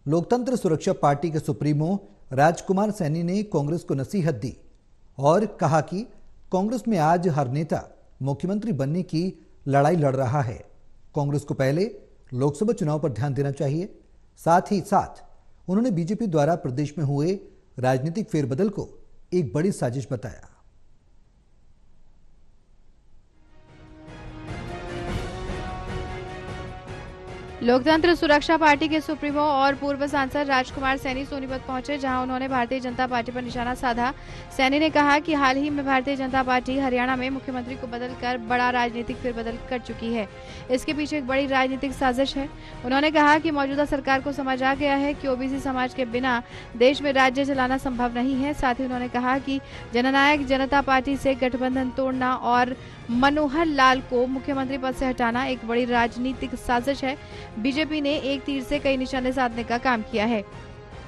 लोकतंत्र सुरक्षा पार्टी के सुप्रीमो राजकुमार सैनी ने कांग्रेस को नसीहत दी और कहा कि कांग्रेस में आज हर नेता मुख्यमंत्री बनने की लड़ाई लड़ रहा है। कांग्रेस को पहले लोकसभा चुनाव पर ध्यान देना चाहिए। साथ ही साथ उन्होंने बीजेपी द्वारा प्रदेश में हुए राजनीतिक फेरबदल को एक बड़ी साजिश बताया। लोकतंत्र सुरक्षा पार्टी के सुप्रीमो और पूर्व सांसद राजकुमार सैनी सोनीपत पहुंचे, जहां उन्होंने भारतीय जनता पार्टी पर निशाना साधा। सैनी ने कहा कि हाल ही में भारतीय जनता पार्टी हरियाणा में मुख्यमंत्री को बदलकर बड़ा राजनीतिक फेरबदल कर चुकी है। इसके पीछे एक बड़ी राजनीतिक साजिश है। उन्होंने कहा कि मौजूदा सरकार को समझ आ गया है कि ओबीसी समाज के बिना देश में राज्य चलाना संभव नहीं है। साथ ही उन्होंने कहा कि जननायक जनता पार्टी से गठबंधन तोड़ना और मनोहर लाल को मुख्यमंत्री पद से हटाना एक बड़ी राजनीतिक साजिश है। बीजेपी ने एक तीर से कई निशाने साधने का काम किया है।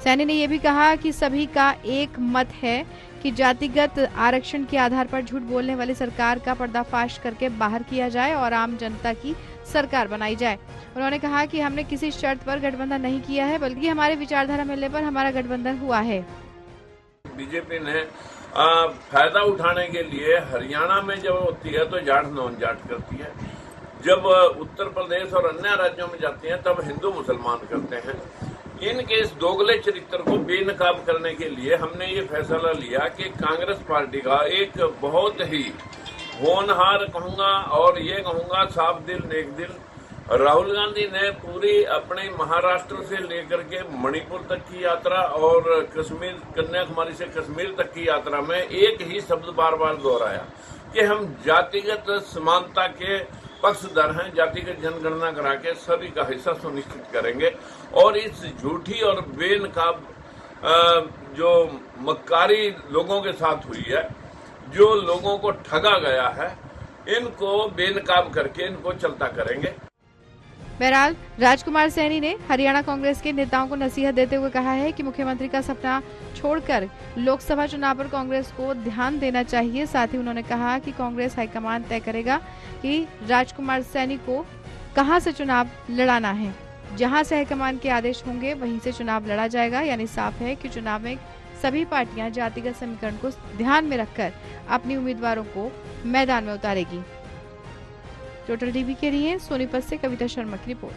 सैनी ने यह भी कहा कि सभी का एक मत है कि जातिगत आरक्षण के आधार पर झूठ बोलने वाली सरकार का पर्दाफाश करके बाहर किया जाए और आम जनता की सरकार बनाई जाए। उन्होंने कहा कि हमने किसी शर्त पर गठबंधन नहीं किया है, बल्कि हमारे विचारधारा मिलने पर हमारा गठबंधन हुआ है। बीजेपी ने फायदा उठाने के लिए हरियाणा में जब होती है तो जाट नॉन जाट करती है, जब उत्तर प्रदेश और अन्य राज्यों में जाती हैं तब हिंदू मुसलमान करते हैं। इनके इस दोगले चरित्र को बेनकाब करने के लिए हमने ये फैसला लिया कि कांग्रेस पार्टी का एक बहुत ही होनहार कहूंगा और ये कहूंगा साफ दिल नेक दिल राहुल गांधी ने पूरी अपने महाराष्ट्र से लेकर के मणिपुर तक की यात्रा और कश्मीर कन्याकुमारी से कश्मीर तक की यात्रा में एक ही शब्द बार बार दोहराया कि हम जातिगत समानता के पक्षधर हैं, जातिगत जनगणना करा के सभी का हिस्सा सुनिश्चित करेंगे। और इस झूठी और बेनकाब जो मक्कारी लोगों के साथ हुई है, जो लोगों को ठगा गया है, इनको बेनकाब करके इनको चलता करेंगे। बहरहाल राजकुमार सैनी ने हरियाणा कांग्रेस के नेताओं को नसीहत देते हुए कहा है कि मुख्यमंत्री का सपना छोड़कर लोकसभा चुनाव पर कांग्रेस को ध्यान देना चाहिए। साथ ही उन्होंने कहा कि कांग्रेस हाईकमान तय करेगा कि राजकुमार सैनी को कहां से चुनाव लड़ाना है। जहां से हाईकमान के आदेश होंगे वहीं से चुनाव लड़ा जाएगा। यानी साफ है कि चुनाव में सभी पार्टियां जातिगत समीकरण को ध्यान में रखकर अपनी उम्मीदवारों को मैदान में उतारेगी। टोटल टीवी के लिए सोनीपत से कविता शर्मा की रिपोर्ट।